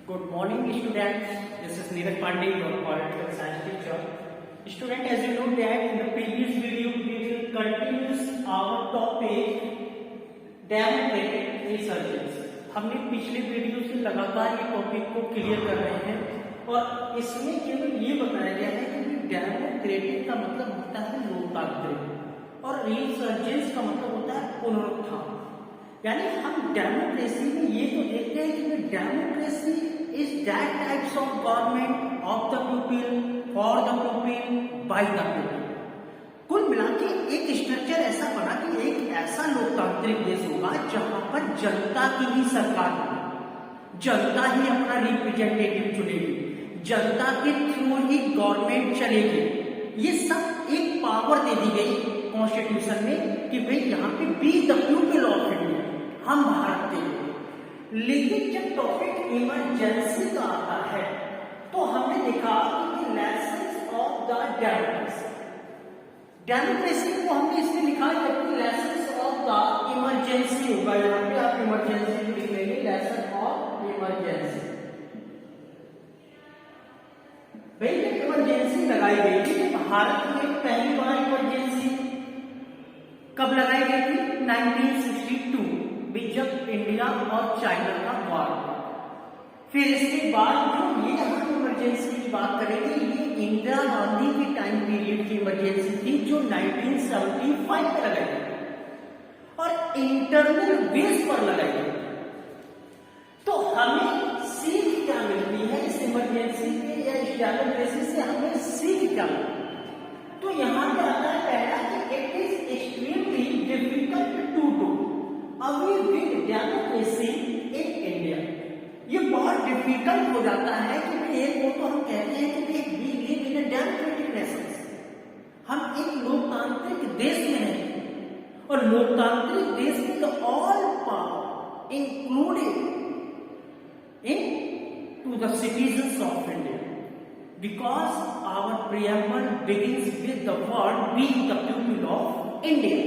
Good morning, students. This is Neeraj Pandey, your political science teacher. Student, as you know that in the previous video we will continue our topic democratic resurgence. हमने पिछले video से लगातार ये topic को clear कर रहे हैं और इसमें केवल ये बताया गया है कि डेमोक्रेटिक का मतलब होता है लोकतांत्रिक और रिसर्जेंस का मतलब होता है पुनरुत्थान। यानी हम डेमोक्रेसी में ये तो देखते हैं कि democracy is that types of government of the people for the people by the people. कुल मिला के एक स्ट्रक्चर ऐसा बना कि एक ऐसा लोकतांत्रिक देश होगा जहां पर जनता की ही सरकार होगी, जनता ही अपना रिप्रेजेंटेटिव चुनेगी, जनता के थ्रू ही गवर्नमेंट चलेगी। ये सब एक पावर दे दी गई कॉन्स्टिट्यूशन में कि भाई यहाँ पे be the people of India, हम भारत के लोग। लेकिन जब टॉपिक इमरजेंसी का आता है तो हमने देखा कि lessons of the democracy, democracy को हमने इसमें लिखा जबकि लेसन्स ऑफ द इमरजेंसी होगा। यहाँ पे आप इमरजेंसी लिख लेंगे, लेसन ऑफ इमरजेंसी। भाई इमरजेंसी लगाई गई थी भारत में पहली बार इमरजेंसी कब लगाई गई थी? 1962 में जब इंडिया और चाइना का वॉर हुआ। फिर इसके बाद जो ये हम इमरजेंसी की बात करेंगे ये इंदिरा गांधी के टाइम पीरियड की इमरजेंसी थी जो 1975 में लगाई गई और इंटरनल बेस पर लगाई गई। तो हमें सीख क्या मिलती है इस इमरजेंसी के या इस डेमोक्रेसी से? हमें सीख क्या मिलती है? तो यहां पे आता है पहला कि it is extremely difficult to do away with democracy in India. ये बहुत डिफिकल्ट हो जाता है कि एक वो तो हम कहते हैं कि we live in a democratic nation, हम एक लोकतांत्रिक देश में हैं और लोकतांत्रिक देश में तो all power included into the citizens of India because our preamble begins with the word being the people of India।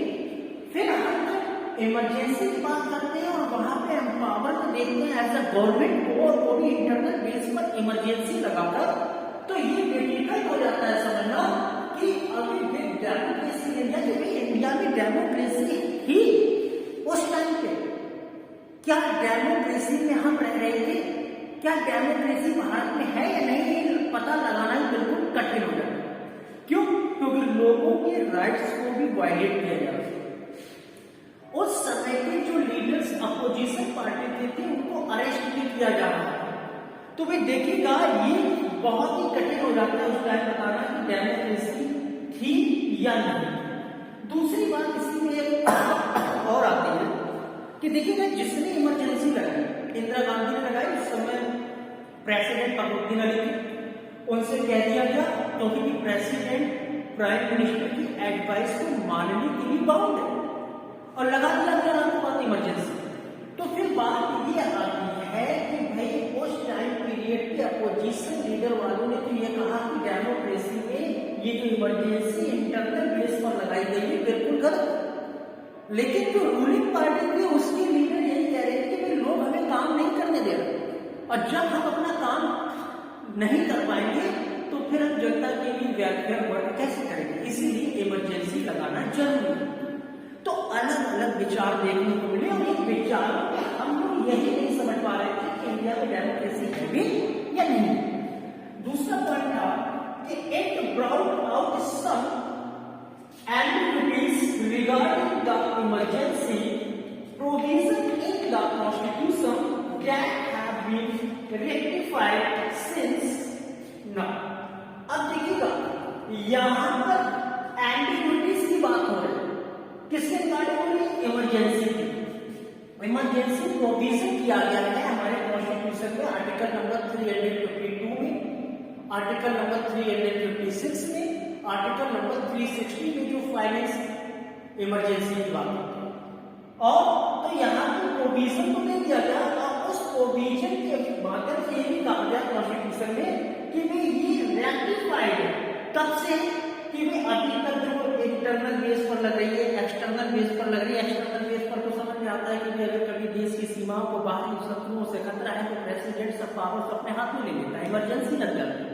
फिर हम जब इमरजेंसी की बात करते हैं और वहां पे एम्पावरमेंट देखते हैं एज अ गवर्नमेंट को और वो भी इंटरनल बेस पर इमरजेंसी लगाकर, तो ये डिफिकल्ट हो जाता है समझना कि अभी विद डेमोक्रेसी इंडिया जो भी इंडिया में डेमोक्रेसी ही उस टाइम पे क्या डेमोक्रेसी में हम रह रहे थे, क्या डेमोक्रेसी भारत में है या नहीं, ये पता लगाना बिल्कुल कठिन हो जाता है। क्यों? क्योंकि लोगों के राइट्स को भी वायलेट किया जा रहा है। उस समय के जो लीडर्स अपोजिशन पार्टी के थे उनको अरेस्ट भी किया जा रहा है। तो भाई देखिएगा ये बहुत ही कठिन हो जाता है उस टाइम बताना कि डेमोक्रेसी थी या नहीं। दूसरी बात इसी में और आती है कि देखिएगा जिसने इमरजेंसी लगाई, इंदिरा गांधी ने लगाई, उस समय प्रेसिडेंट फखरुद्दीन अली थे, उनसे कह दिया गया क्योंकि प्रेसिडेंट प्राइम मिनिस्टर की एडवाइस को मानने के लिए बाउंड है और लगा दिया गया आपके पास इमरजेंसी। तो फिर बात ये आती है कि भाई उस टाइम पीरियड के अपोजिशन लीडर वालों ने तो ये कहा कि डेमोक्रेसी में ये जो इमरजेंसी इंटरनल बेस पर लगाई गई है बिल्कुल गलत। लेकिन जो रूलिंग पार्टी थी उसके लीडर यही कह रहे थे कि लोग हमें काम नहीं करने दे रहे और जब हम अपना काम नहीं कर पाएंगे तो फिर हम जनता के लिए वेलफेयर वर्क कैसे करेंगे, इसीलिए इमरजेंसी लगाना जरूरी है। तो अलग अलग विचार देखने को मिले और इन विचारों में हम लोग यही नहीं समझ पा रहे थे कि इंडिया में डेमोक्रेसी है भी या नहीं। दूसरा पॉइंट था कि it brought out some ambiguities regarding the emergency provision in the constitution that have been rectified since now। अब देखिएगा यहां पर एम्बिग्युइटीज की बात हो रही है, किसके रिगार्डिंग हो रही है? इमरजेंसी की। इमरजेंसी प्रोविजन किया गया है हमारे कॉन्स्टिट्यूशन में आर्टिकल नंबर 352 में, आर्टिकल नंबर 356 में, आर्टिकल नंबर 360 में जो फाइनेंस इमरजेंसी की बात होती है। और तो यहाँ पे प्रोविजन तो दे दिया गया और उस प्रोविजन के माध्यम से ये भी कहा गया कॉन्स्टिट्यूशन में कि भाई ये रेक्टिफाइड है तब से कि भाई अभी तक जो इंटरनल बेस पर लग रही है, एक्सटर्नल बेस पर लग रही है। एक्सटर्नल बेस पर तो समझ में आता है कि अगर कभी देश की सीमा सीमाओं को बाहरी शत्रुओं से खतरा है तो प्रेसिडेंट सब पावर्स अपने हाथ में ले लेता है, इमरजेंसी लग जाती है।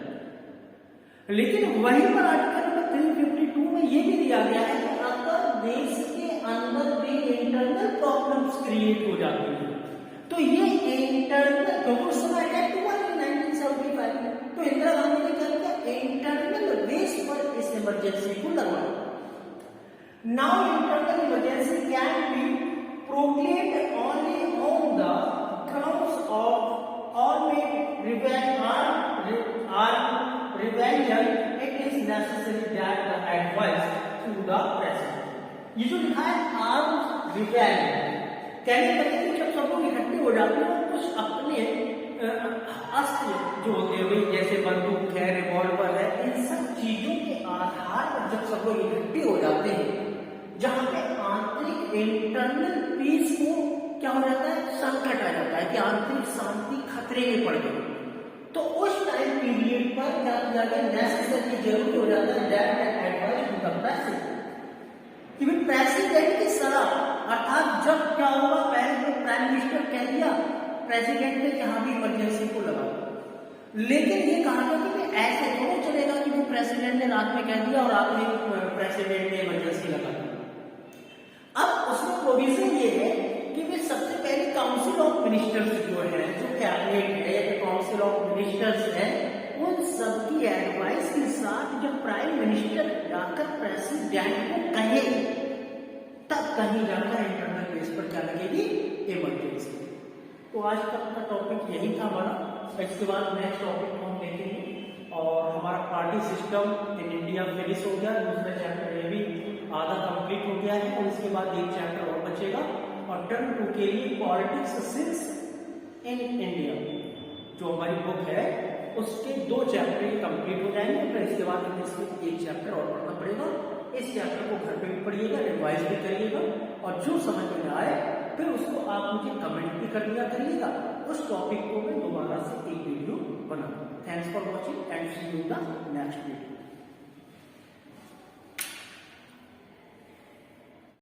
लेकिन वहीं पर आर्टिकल नंबर 352 में ये भी दिया गया है कि अगर देश के अंदर भी इंटरनल प्रॉब्लम्स क्रिएट हो जाती है तो ये इंटरनल, तो उस समय एक्ट हुआ 1975 में, तो इंदिरा गांधी ने क्या किया, इंटरनल बेस पर इस इमरजेंसी को लगवाया। Now internal emergency can be proclaimed only on the grounds of armed rebellion. It is necessary that the advice to the president। ये जो लिखा है आर्म्ड रिबेलियन, कहने लगे कि जब सब लोग इकट्ठे हो जाते हैं और कुछ अपने अस्त्र जो होते हैं जैसे बंदूक है, रिवॉल्वर है, इन सब चीजों के आधार पर जब सब लोग इकट्ठे हो जाते हैं, जहां पे आंतरिक इंटरनल पीस को क्या हो जाता है, संकट आ जाता है कि आंतरिक शांति खतरे में पड़ गई, तो उस टाइम पीरियड पर क्या किया गया, नेसेसरी जरूरी हो जाता है that advice to the president, कि भाई प्रेसिडेंट की सलाह, अर्थात जब क्या होगा, पहले तो प्राइम मिनिस्टर कह दिया प्रेसिडेंट ने कि हाँ भी इमरजेंसी को लगा, लेकिन ये कहा गया कि ऐसे थोड़ा चलेगा कि वो प्रेसिडेंट ने रात में कह दिया और रात में प्रेसिडेंट ने इमरजेंसी लगा दी। अब उसमें प्रोविजन ये है कि वे सबसे पहले काउंसिल ऑफ मिनिस्टर्स जो है, जो कैबिनेट है या काउंसिल ऑफ मिनिस्टर्स है, उन सबकी एडवाइस के साथ जब प्राइम मिनिस्टर जाकर प्रेसिडेंट को कहे तब कहीं जाकर इंटरनल बेस पर क्या लगेगी, इमरजेंसी। तो आज तक का टॉपिक यही था हमारा। इसके बाद नेक्स्ट टॉपिक को हम देखेंगे और हमारा party system in India finish हो गया, दूसरा चैप्टर ये भी आधा कंप्लीट हो गया है और इसके बाद एक चैप्टर और बचेगा और टर्न 2 के लिए पॉलिटिक्स सिंस इन इंडिया जो हमारी बुक है उसके 2 चैप्टर कंप्लीट हो जाएंगे, फिर इसके बाद हमें इसमें एक चैप्टर और पढ़ना पड़ेगा। इस चैप्टर को घर पे भी पढ़िएगा, रिवाइज भी करिएगा और जो समझ में आए फिर उसको आप मुझे कमेंट भी कर दिया करिएगा। उस टॉपिक को मैं दोबारा से एक वीडियो बनाऊंगा। Thanks for watching and see you in the next video.